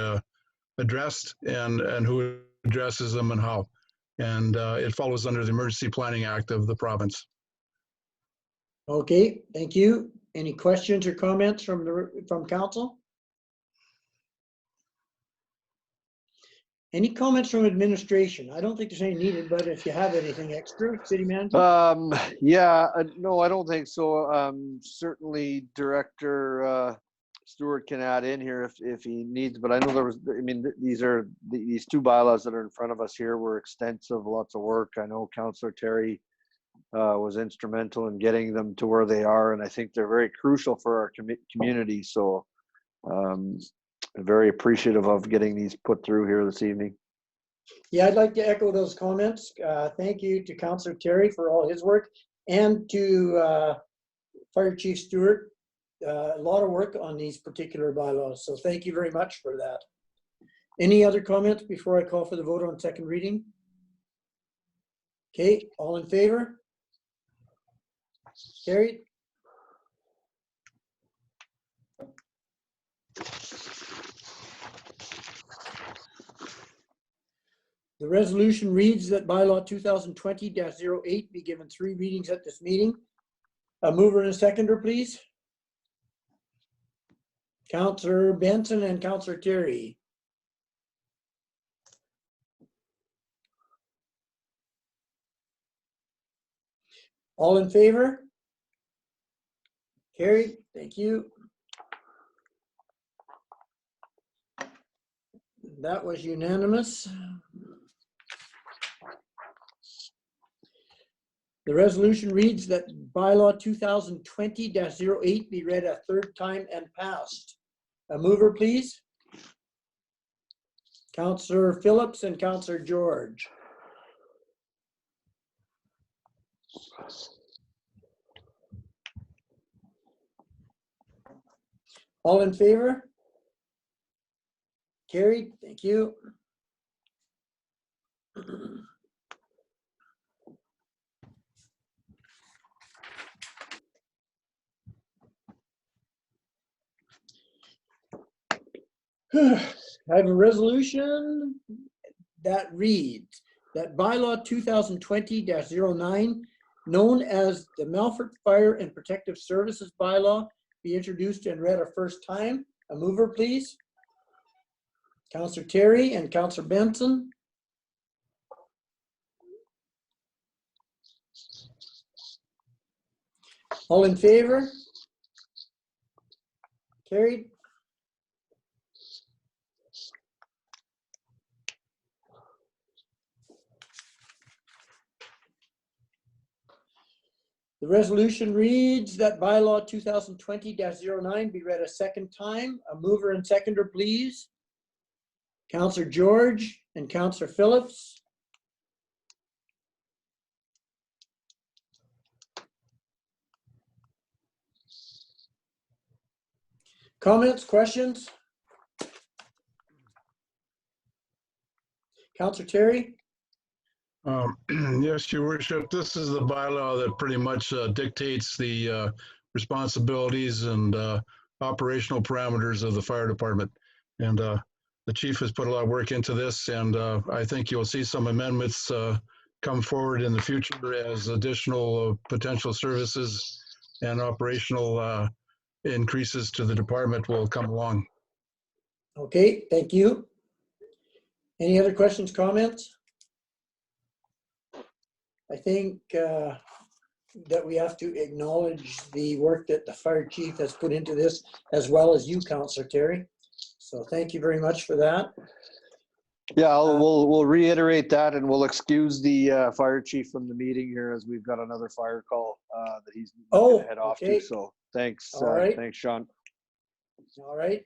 addressed and who addresses them and how. And it follows under the Emergency Planning Act of the province. Okay, thank you. Any questions or comments from council? Any comments from administration? I don't think there's any needed, but if you have anything extra, city manager? Yeah, no, I don't think so. Certainly Director Stewart can add in here if he needs, but I know there was, I mean, these 2 bylaws that are in front of us here were extensive, lots of work. I know Councillor Terry was instrumental in getting them to where they are, and I think they're very crucial for our community. So very appreciative of getting these put through here this evening. Yeah, I'd like to echo those comments. Thank you to Councillor Terry for all his work, and to Fire Chief Stewart. A lot of work on these particular bylaws, so thank you very much for that. Any other comments before I call for the vote on 2nd reading? Okay, all in favor? Carried. The resolution reads that bylaw 2020-08 be given 3 readings at this meeting. A mover and a seconder, please. Councillor Benson and Councillor Terry. All in favor? Carried. Thank you. That was unanimous. The resolution reads that bylaw 2020-08 be read a 3rd time and passed. A mover, please. Councillor Phillips and Councillor George. All in favor? Carried. Thank you. I have a resolution that reads that bylaw 2020-09, known as the Melfort Fire and Protective Services bylaw, be introduced and read a first time. A mover, please. Councillor Terry and Councillor Benson. All in favor? Carried. The resolution reads that bylaw 2020-09 be read a second time. A mover and seconder, please. Councillor George and Councillor Phillips. Comments, questions? Councillor Terry? Yes, Your Worship, this is the bylaw that pretty much dictates the responsibilities and operational parameters of the fire department. And the chief has put a lot of work into this, and I think you'll see some amendments come forward in the future as additional potential services and operational increases to the department will come along. Okay, thank you. Any other questions, comments? I think that we have to acknowledge the work that the fire chief has put into this, as well as you, Councillor Terry. So thank you very much for that. Yeah, we'll reiterate that, and we'll excuse the fire chief from the meeting here, as we've got another fire call that he's going to head off okay. to. So thanks, All right. thanks, Sean. All right.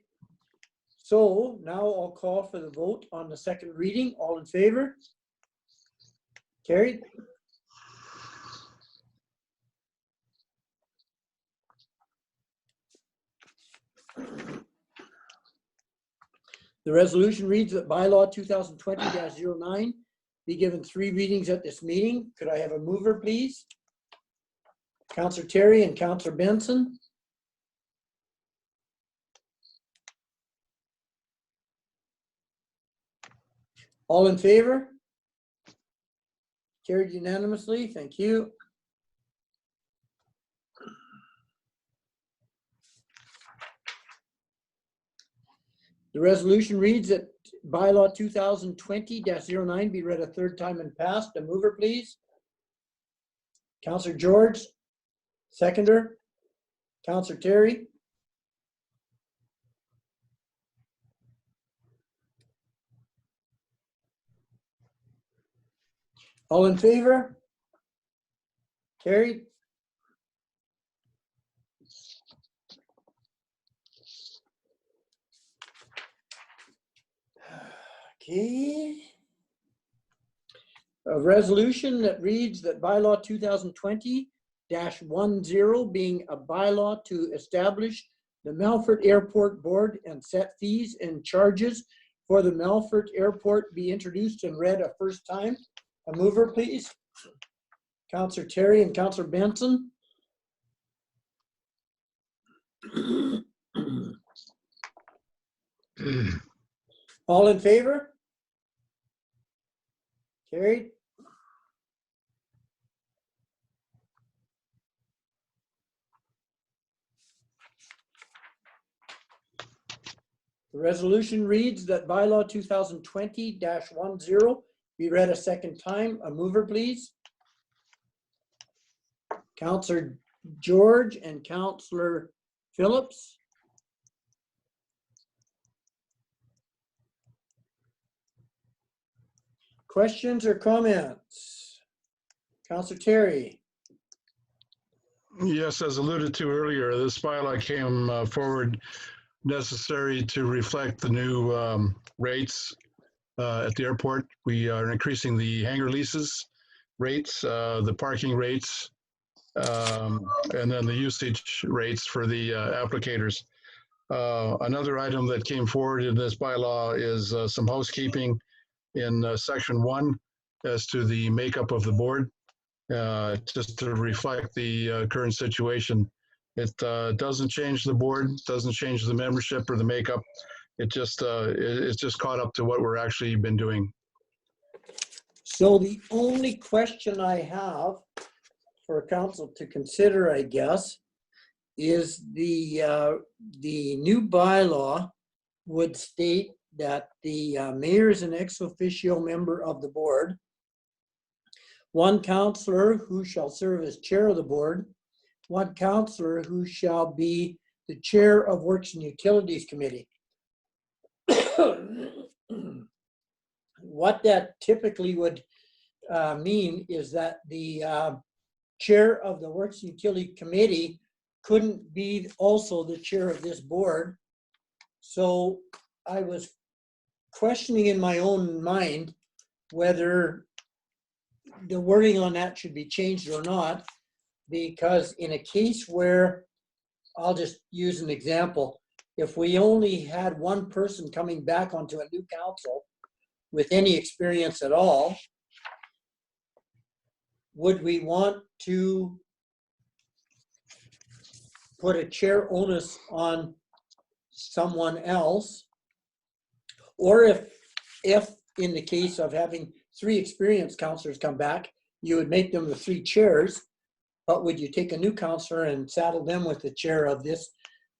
So now I'll call for the vote on the second reading. All in favor? Carried. The resolution reads that bylaw 2020-09 be given 3 readings at this meeting. Could I have a mover, please? Councillor Terry and Councillor Benson. All in favor? Carried unanimously. Thank you. The resolution reads that bylaw 2020-09 be read a third time and passed. A mover, please. Councillor George, seconder. Councillor Terry. All in favor? Carried. Okay. A resolution that reads that bylaw 2020-10 being a bylaw to establish the Melfort Airport Board and set fees and charges for the Melfort Airport be introduced and read a first time. A mover, please. Councillor Terry and Councillor Benson. All in favor? Carried. The resolution reads that bylaw 2020-10 be read a second time. A mover, please. Councillor George and Councillor Phillips. Questions or comments? Councillor Terry. Yes, as alluded to earlier, this bylaw came forward necessary to reflect the new rates at the airport. We are increasing the hangar leases rates, the parking rates, and then the usage rates for the applicators. Another item that came forward in this bylaw is some housekeeping in section 1 as to the makeup of the board, just to reflect the current situation. It doesn't change the board, doesn't change the membership or the makeup. it's just caught up to what we're actually been doing. So the only question I have for council to consider, I guess, is the new bylaw would state that the mayor is an ex officio member of the board, one councillor who shall serve as chair of the board, one councillor who shall be the chair of Works and Utilities Committee. What that typically would mean is that the chair of the Works and Utility Committee couldn't be also the chair of this board. So I was questioning in my own mind whether the wording on that should be changed or not, because in a case where, I'll just use an example, if we only had one person coming back onto a new council with any experience at all, would we want to put a chair onus on someone else? Or if in the case of having 3 experienced counselors come back, you would make them the 3 chairs, but would you take a new counselor and saddle them with the chair of this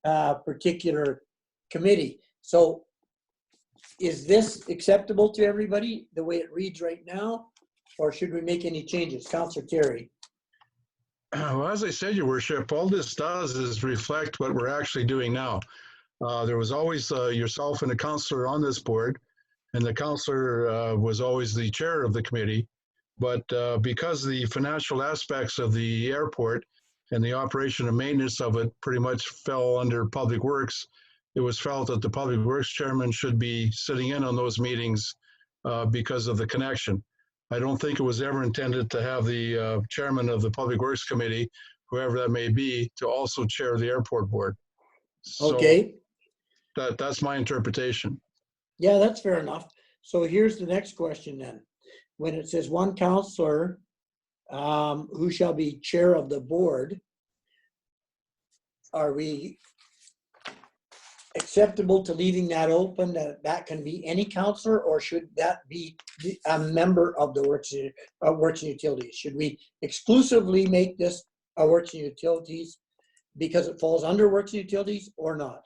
particular committee? So is this acceptable to everybody the way it reads right now, or should we make any changes? Councillor Terry. Well, as I said, Your Worship, all this does is reflect what we're actually doing now. There was always yourself and a councillor on this board, and the councillor was always the chair of the committee. But because the financial aspects of the airport and the operation and maintenance of it pretty much fell under Public Works, it was felt that the Public Works chairman should be sitting in on those meetings because of the connection. I don't think it was ever intended to have the chairman of the Public Works Committee, whoever that may be, to also chair the airport board. So Okay. that's my interpretation. Yeah, that's fair enough. So here's the next question then. When it says one counselor who shall be chair of the board, are we acceptable to leaving that open, that that can be any counselor, or should that be a member of the Works and Utilities? Should we exclusively make this a Works and Utilities because it falls under Works and Utilities, or not?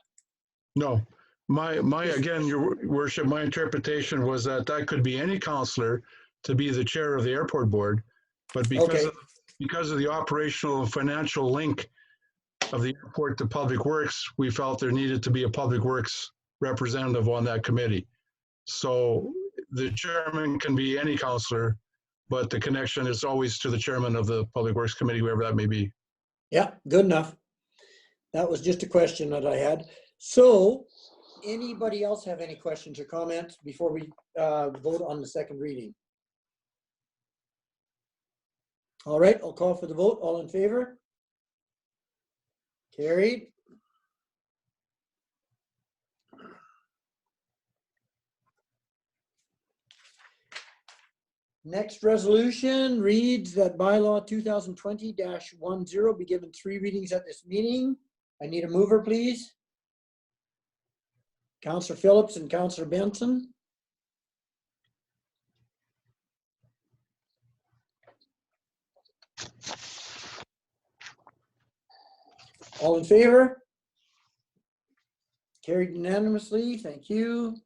No, again, Your Worship, my interpretation was that that could be any counselor to be the chair of the airport board, but because of the operational and financial link of the airport to Public Works, we felt there needed to be a Public Works representative on that committee. So the chairman can be any counselor, but the connection is always to the chairman of the Public Works Committee, whoever that may be. Yeah, good enough. That was just a question that I had. So anybody else have any questions or comments before we vote on the second reading? All right, I'll call for the vote. All in favor? Carried. Next resolution reads that bylaw 2020-10 be given 3 readings at this meeting. I need a mover, please. Councillor Phillips and Councillor Benson. All in favor? Carried unanimously. Thank you.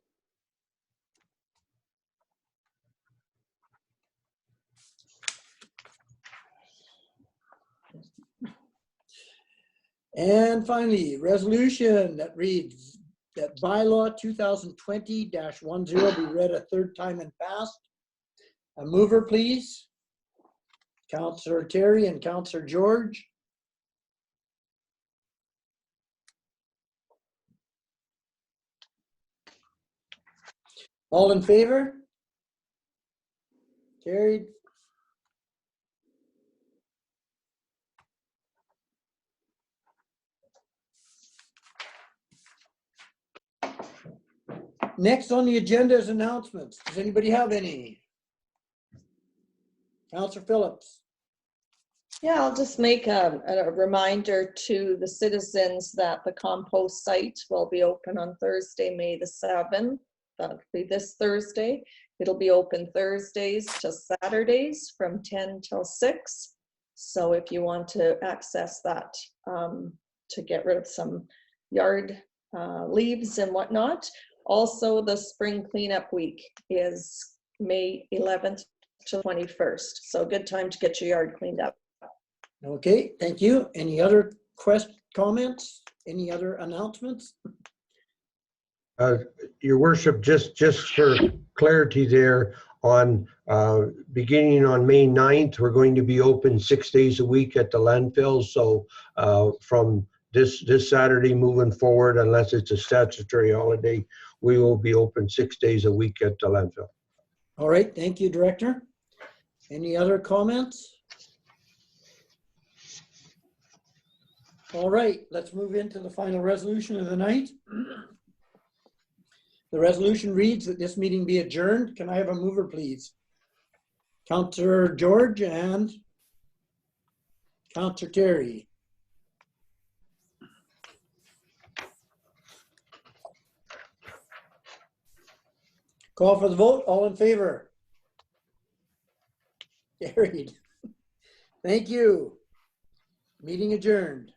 And finally, resolution that reads that bylaw 2020-10 be read a 3rd time and passed. A mover, please. Councillor Terry and Councillor George. All in favor? Carried. Next on the agenda is announcements. Does anybody have any? Councillor Phillips. Yeah, I'll just make a reminder to the citizens that the compost site will be open on Thursday, May the 7th. That'll be this Thursday. It'll be open Thursdays to Saturdays from 10 till 6. So if you want to access that to get rid of some yard leaves and whatnot. Also, the spring cleanup week is May 11th to 21st. So good time to get your yard cleaned up. Okay, thank you. Any other comments? Any other announcements? Your worship, just for clarity there, on beginning on May 9th, we're going to be open 6 days a week at the landfill. So from this Saturday moving forward, unless it's a statutory holiday, we will be open 6 days a week at the landfill. All right, thank you, Director. Any other comments? All right, let's move into the final resolution of the night. The resolution reads that this meeting be adjourned. Can I have a mover, please? Councillor George and Councillor Terry. Call for the vote. All in favor? Carried. Thank you. Meeting adjourned.